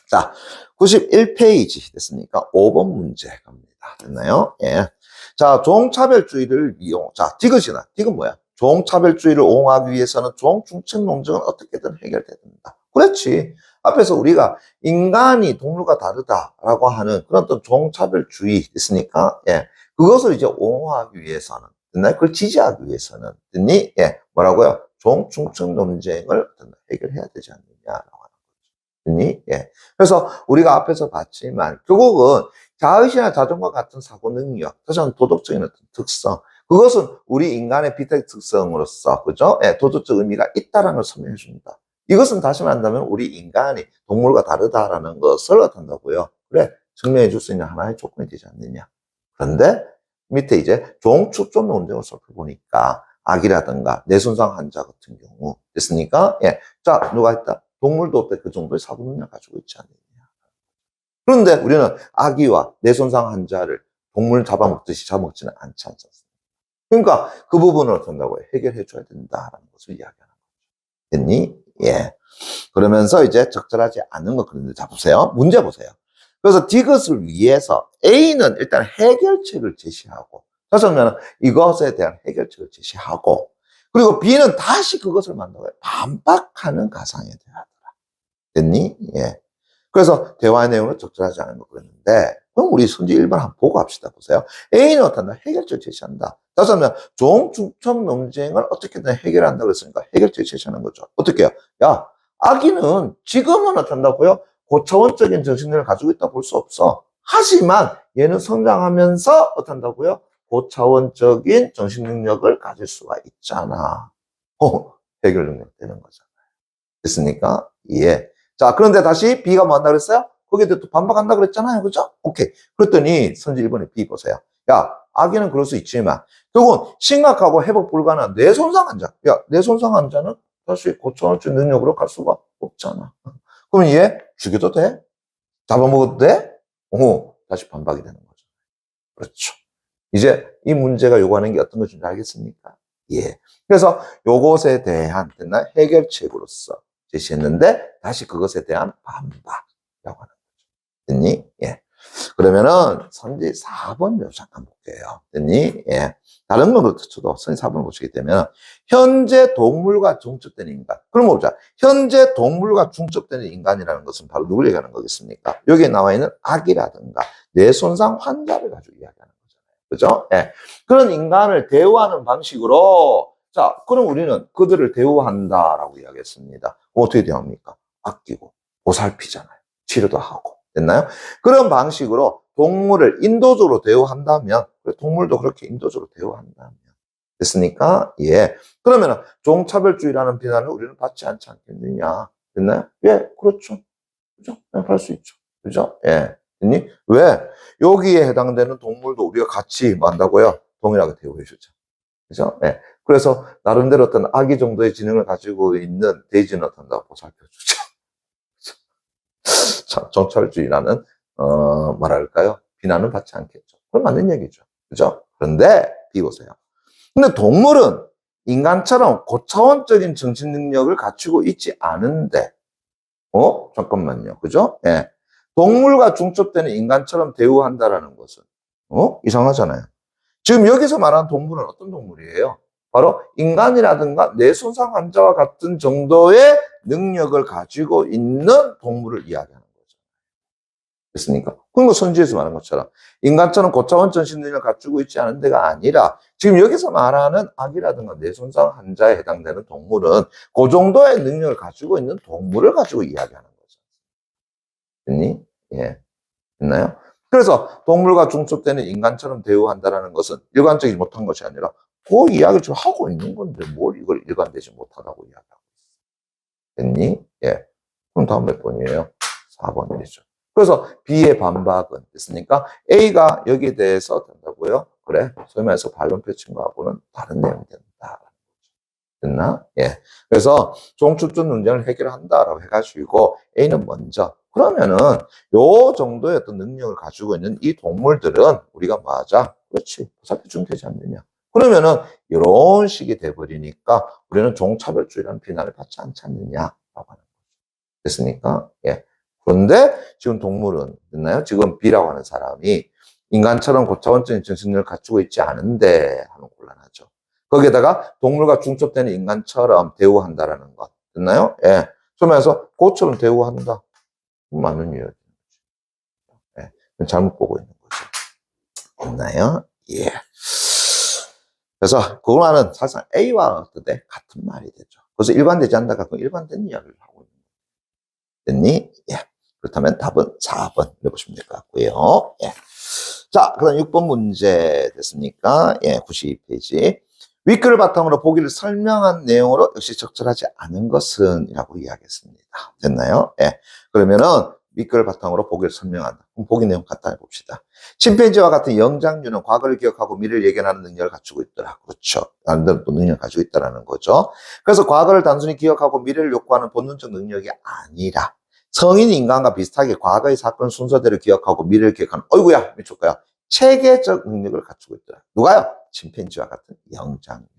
자, 91페이지 됐습니까? 5번 문제 갑니다. 됐나요? 예. 자, 종차별주의를 자, 디귿이나, 디귿 뭐야? 종차별주의를 옹호하기 위해서는 종중책 논쟁은 어떻게든 해결돼야 된다. 그렇지. 앞에서 우리가 인간이 동물과 다르다라고 하는 그런 또 종차별주의 있으니까, 예. 그것을 이제 옹호하기 위해서는, 됐나요? 그걸 지지하기 위해서는, 됐니? 예. 뭐라고요? 종중책 논쟁을 해결해야 되지 않느냐라고 하는 거죠. 됐니? 예. 그래서 우리가 앞에서 봤지만, 결국은 자의식이나 자존과 같은 사고 능력, 또한 도덕적인 어떤 특성, 그것은 우리 인간의 비택 특성으로서, 그죠? 예, 도덕적 의미가 있다라는 걸 설명해 줍니다. 이것은 다시 말한다면 우리 인간이 동물과 다르다라는 것을 어떤다고요? 그래, 증명해 줄 수 있는 하나의 조건이 되지 않느냐. 그런데 밑에 이제 종축종 논쟁을 살펴보니까 악이라든가 뇌손상 환자 같은 경우 됐으니까, 예, 자, 누가 했다? 동물도 그 정도의 사고 능력 가지고 있지 않느냐. 그런데 우리는 아기와 뇌손상 환자를 동물 잡아먹듯이 잡아먹지는 않지 않습니까? 그러니까 그 부분을 어떤다고 해결해 줘야 된다라는 것을 이야기하는 거죠. 됐니? 예. 그러면서 이제 적절하지 않은 거 그런데 자 보세요. 문제 보세요. 그래서 디귿을 위해서 A는 일단 해결책을 제시하고 그러면 이것에 대한 해결책을 제시하고, 그리고 B는 다시 그것을 만나고 반박하는 가상의 대화더라. 됐니? 예. 그래서 대화의 내용은 적절하지 않은 거 그랬는데, 그럼 우리 선지 1번 한번 보고 합시다. 보세요. A는 어떤다? 해결책 제시한다. 다시 하면 종중첩 논쟁을 어떻게든 해결한다 그랬으니까 해결책 제시하는 거죠. 어떻게 해요? 야, 아기는 지금은 어떤다고요? 고차원적인 정신력을 가지고 있다고 볼 수 없어. 하지만 얘는 성장하면서 어떤다고요? 고차원적인 정신 능력을 가질 수가 있잖아. 해결 능력 되는 거잖아요. 됐습니까? 예. 자, 그런데 다시 B가 뭐 한다 그랬어요? 거기에 또 반박한다 그랬잖아요. 그죠? 오케이. 그랬더니 선지 1번에 B 보세요. 야, 아기는 그럴 수 있지만 결국은 심각하고 회복 불가능한 뇌손상 환자. 야, 뇌손상 환자는 다시 고차원적 능력으로 갈 수가 없잖아. 그럼 얘 죽여도 돼? 잡아먹어도 돼? 다시 반박이 되는 거죠. 그렇죠. 이제 이 문제가 요구하는 게 어떤 것인지 알겠습니까? 예. 그래서 요것에 대한 해결책으로서 제시했는데 다시 그것에 대한 반박이라고 하는 거죠. 됐니? 예. 그러면은 선지 4번 잠깐 볼게요. 됐니? 예. 다른 건 그렇죠. 선지 4번을 보시게 되면 현재 동물과 중첩된 인간. 그럼 보자. 현재 동물과 중첩되는 인간이라는 것은 바로 누굴 얘기하는 거겠습니까? 여기에 나와 있는 악이라든가 뇌손상 환자를 가지고 이야기하는 거잖아요. 그죠? 예. 그런 인간을 대우하는 방식으로 자, 그럼 우리는 그들을 대우한다라고 이야기했습니다. 어떻게 대합니까? 아끼고 보살피잖아요. 치료도 하고. 됐나요? 그런 방식으로 동물을 인도적으로 대우한다면, 동물도 그렇게 인도적으로 대우한다면. 됐습니까? 예. 그러면 종차별주의라는 비난을 우리는 받지 않지 않겠느냐. 됐나요? 예, 그렇죠. 그죠? 할 수 있죠. 그죠? 예. 됐니? 왜? 여기에 해당되는 동물도 우리가 같이 뭐 한다고요? 동일하게 대우해 주죠. 그죠? 예. 그래서 나름대로 어떤 아기 정도의 지능을 가지고 있는 돼지는 어떤다? 보살펴주죠. 정찰주의라는 뭐랄까요? 비난은 받지 않겠죠. 그건 맞는 얘기죠. 그죠? 그런데 비보세요. 근데 동물은 인간처럼 고차원적인 정신 능력을 갖추고 있지 않은데, 잠깐만요. 그죠? 예. 동물과 중첩되는 인간처럼 대우한다라는 것은, 이상하잖아요. 지금 여기서 말하는 동물은 어떤 동물이에요? 바로 인간이라든가 뇌손상 환자와 같은 정도의 능력을 가지고 있는 동물을 이야기하는 거죠. 됐습니까? 그러니까 선지에서 말한 것처럼 인간처럼 고차원 정신 능력을 갖추고 있지 않은 데가 아니라 지금 여기서 말하는 악이라든가 뇌손상 환자에 해당되는 동물은 그 정도의 능력을 가지고 있는 동물을 가지고 이야기하는 거죠. 됐니? 예. 됐나요? 그래서 동물과 중첩되는 인간처럼 대우한다는 것은 일관되지 못한 것이 아니라 그 이야기를 지금 하고 있는 건데 뭘 이걸 일관되지 못하다고 이야기하고 있어. 됐니? 예. 그럼 다음 몇 번이에요? 4번이죠. 그래서 B의 반박은 됐으니까 A가 여기에 대해서 된다고요? 그래. 소위 말해서 반론 펼친 거하고는 다른 내용이 된다. 됐나? 예. 그래서 종축적 논쟁을 해결한다라고 해가지고 A는 먼저 그러면은 요 정도의 어떤 능력을 가지고 있는 이 동물들은 우리가 맞아. 그렇지. 보살펴주면 되지 않느냐. 그러면은 이런 식이 돼버리니까 우리는 종차별주의라는 비난을 받지 않지 않느냐라고 하는 거죠. 됐습니까? 예. 그런데 지금 동물은 됐나요? 지금 B라고 하는 사람이 인간처럼 고차원적인 정신력을 갖추고 있지 않은데 하면 곤란하죠. 거기에다가 동물과 중첩되는 인간처럼 대우한다라는 것. 됐나요? 예. 그러면서 그처럼 대우한다. 맞는 이유죠. 예. 잘못 보고 있는 거죠. 됐나요? 예. 그래서 그거는 사실상 A와 어떻게 같은 말이 되죠. 그래서 일관되지 않다가 그 일관된 이야기를 하고 있는 거예요. 됐니? 예. 그렇다면 답은 4번 해보시면 될 것 같고요. 예. 자, 그럼 6번 문제 됐습니까? 예, 92페이지. 윗글을 바탕으로 보기를 설명한 내용으로 역시 적절하지 않은 것은 이라고 이야기했습니다. 됐나요? 예. 그러면은 윗글을 바탕으로 보기를 설명한다. 그럼 보기 내용 간단히 봅시다. 침팬지와 같은 영장류는 과거를 기억하고 미래를 예견하는 능력을 갖추고 있더라. 그렇죠. 나름대로 또 능력을 가지고 있다는 거죠. 그래서 과거를 단순히 기억하고 미래를 욕구하는 본능적 능력이 아니라 성인 인간과 비슷하게 과거의 사건 순서대로 기억하고 미래를 기억하는 어이구야 미쳤고요. 체계적 능력을 갖추고 있더라. 누가요? 침팬지와 같은 영장류가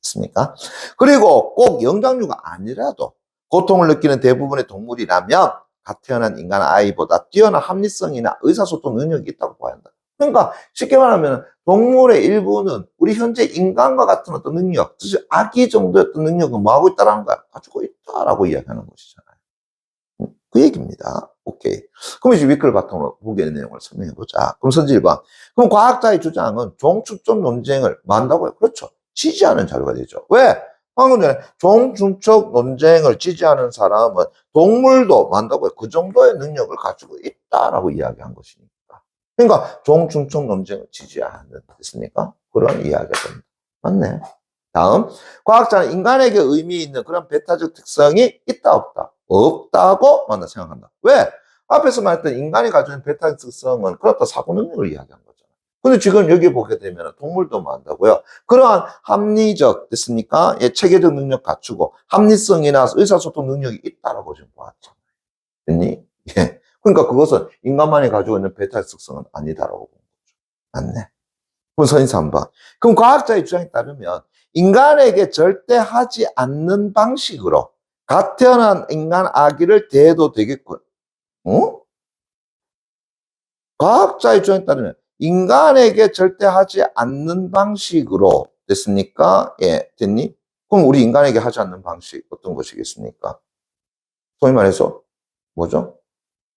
있습니까? 그리고 꼭 영장류가 아니라도 고통을 느끼는 대부분의 동물이라면 갓 태어난 인간 아이보다 뛰어난 합리성이나 의사소통 능력이 있다고 봐야 한다. 그러니까 쉽게 말하면 동물의 일부는 우리 현재 인간과 같은 어떤 능력, 즉 아기 정도의 어떤 능력은 뭐 하고 있다라는 거야? 가지고 있다라고 이야기하는 것이잖아요. 그 얘기입니다. 오케이. 그럼 이제 위클 바탕으로 보기의 내용을 설명해 보자. 그럼 선지 1번. 그럼 과학자의 주장은 종축적 논쟁을 뭐 한다고요? 그렇죠. 지지하는 자료가 되죠. 왜? 방금 전에 종축적 논쟁을 지지하는 사람은 동물도 뭐 한다고요? 그 정도의 능력을 가지고 있다라고 이야기한 것이니까. 그러니까 종중축 논쟁을 지지하는 됐습니까? 그런 이야기가 됩니다. 맞네. 다음, 과학자는 인간에게 의미 있는 그런 배타적 특성이 있다 없다? 없다고 만나 생각한다. 왜? 앞에서 말했던 인간이 가지고 있는 배타적 특성은 그렇다 사고 능력을 이야기한 거잖아요. 근데 지금 여기 보게 되면 동물도 뭐 한다고요? 그러한 합리적 됐습니까? 예, 체계적 능력 갖추고 합리성이나 의사소통 능력이 있다라고 지금 보았죠. 됐니? 예. 그러니까 그것은 인간만이 가지고 있는 배타적 특성은 아니다라고 보는 거죠. 맞네. 그럼 선인 3번. 그럼 과학자의 주장에 따르면 인간에게 절대 하지 않는 방식으로 갓 태어난 인간 아기를 대해도 되겠군. 어? 과학자의 주장에 따르면 인간에게 절대 하지 않는 방식으로 됐습니까? 예, 됐니? 그럼 우리 인간에게 하지 않는 방식 어떤 것이겠습니까? 소위 말해서 뭐죠?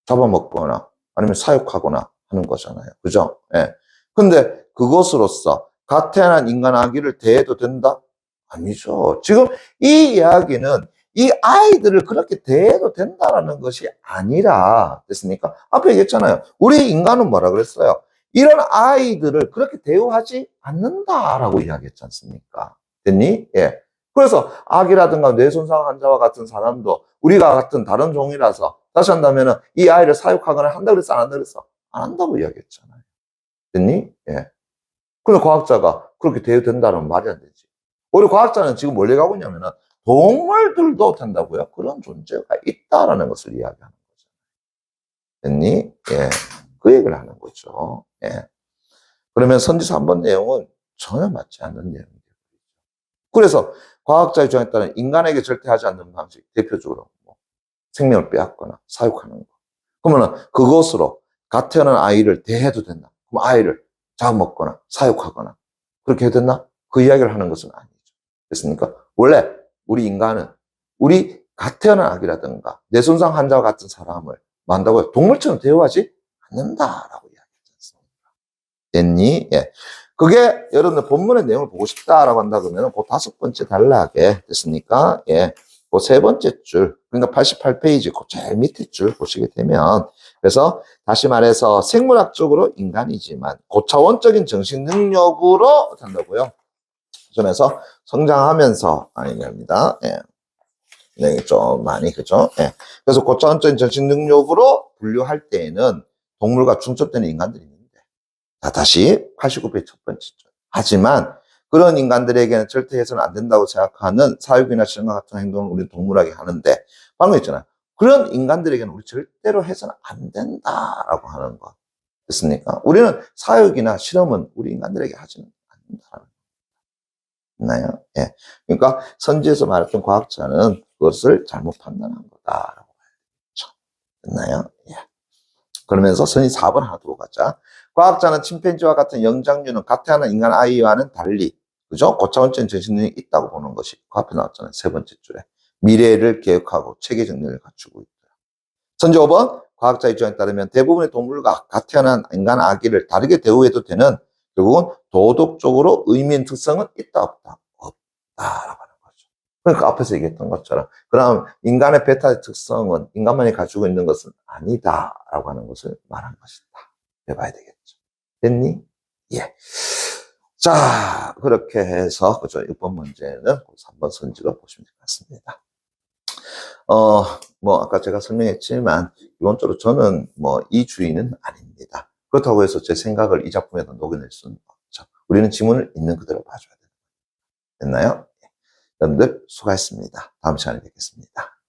잡아먹거나 아니면 사육하거나 하는 거잖아요. 그죠? 예. 근데 그것으로서 갓 태어난 인간 아기를 대해도 된다? 아니죠. 지금 이 이야기는 이 아이들을 그렇게 대해도 된다라는 것이 아니라, 됐습니까? 앞에 얘기했잖아요. 우리 인간은 뭐라 그랬어요? 이런 아이들을 그렇게 대우하지 않는다라고 이야기했지 않습니까? 됐니? 예. 그래서 악이라든가 뇌손상 환자와 같은 사람도 우리가 같은 다른 종이라서 다시 한다면은 이 아이를 사육하거나 한다 그랬어? 안 한다 그랬어? 안 한다고 이야기했잖아요. 됐니? 예. 근데 과학자가 그렇게 대우된다는 말이 안 되지. 우리 과학자는 지금 뭘 얘기하고 있냐면은 동물들도 된다고요. 그런 존재가 있다라는 것을 이야기하는 거죠. 됐니? 예. 그 얘기를 하는 거죠. 예. 그러면 선지 3번 내용은 전혀 맞지 않는 내용이에요. 그래서 과학자의 주장에 따른 인간에게 절대 하지 않는 방식, 대표적으로 뭐 생명을 빼앗거나 사육하는 거. 그러면은 그것으로 갓 태어난 아이를 대해도 된다. 그럼 아이를 잡아먹거나 사육하거나 그렇게 해도 된다? 그 이야기를 하는 것은 아니죠. 됐습니까? 원래 우리 인간은 우리 갓 태어난 아기라든가 뇌손상 환자와 같은 사람을 만다고요. 동물처럼 대우하지 않는다라고 이야기하지 않습니까? 됐니? 예. 그게 여러분들 본문의 내용을 보고 싶다라고 한다 그러면 그 5번째 단락에 됐습니까? 예. 그 3번째 줄, 그러니까 88페이지 그 제일 밑에 줄 보시게 되면 그래서 다시 말해서 생물학적으로 인간이지만 고차원적인 정신 능력으로 된다고요. 점에서 성장하면서 아닙니다. 예. 네, 좀 많이 그죠? 예. 그래서 고차원적인 정신 능력으로 분류할 때에는 동물과 중첩되는 인간들이 있는데 자, 다시 89페이지 첫 번째 줄. 하지만 그런 인간들에게는 절대 해서는 안 된다고 생각하는 사육이나 실험과 같은 행동을 우리 동물에게 하는데 방금 했잖아요. 그런 인간들에게는 우리 절대로 해서는 안 된다라고 하는 거. 됐습니까? 우리는 사육이나 실험은 우리 인간들에게 하지는 않는다라는 거. 있나요? 예. 그러니까 선지에서 말했던 과학자는 그것을 잘못 판단한 거다라고 봐야죠. 됐나요? 예. 그러면서 선이 4번 하나 두고 가자. 과학자는 침팬지와 같은 영장류는 갓 태어난 인간 아이와는 달리, 그죠? 고차원적인 정신능력이 있다고 보는 것이 그 앞에 나왔잖아요. 3번째 줄에. 미래를 계획하고 체계 정리를 갖추고 있다. 선지 5번, 과학자 입장에 따르면 대부분의 동물과 갓 태어난 인간 아기를 다르게 대우해도 되는 결국은 도덕적으로 의미 있는 특성은 있다 없다? 없다라고 하는 거죠. 그러니까 앞에서 얘기했던 것처럼 그럼 인간의 베타 특성은 인간만이 가지고 있는 것은 아니다라고 하는 것을 말한 것이다. 해봐야 되겠죠. 됐니? 예. 자, 그렇게 해서 그죠? 6번 문제는 3번 선지로 보시면 될 것 같습니다. 뭐 아까 제가 설명했지만 기본적으로 저는 뭐 이 주의는 아닙니다. 그렇다고 해서 제 생각을 이 작품에다 녹여낼 수는 없죠. 우리는 지문을 있는 그대로 봐줘야 돼요. 됐나요? 여러분들 수고하셨습니다. 다음 시간에 뵙겠습니다.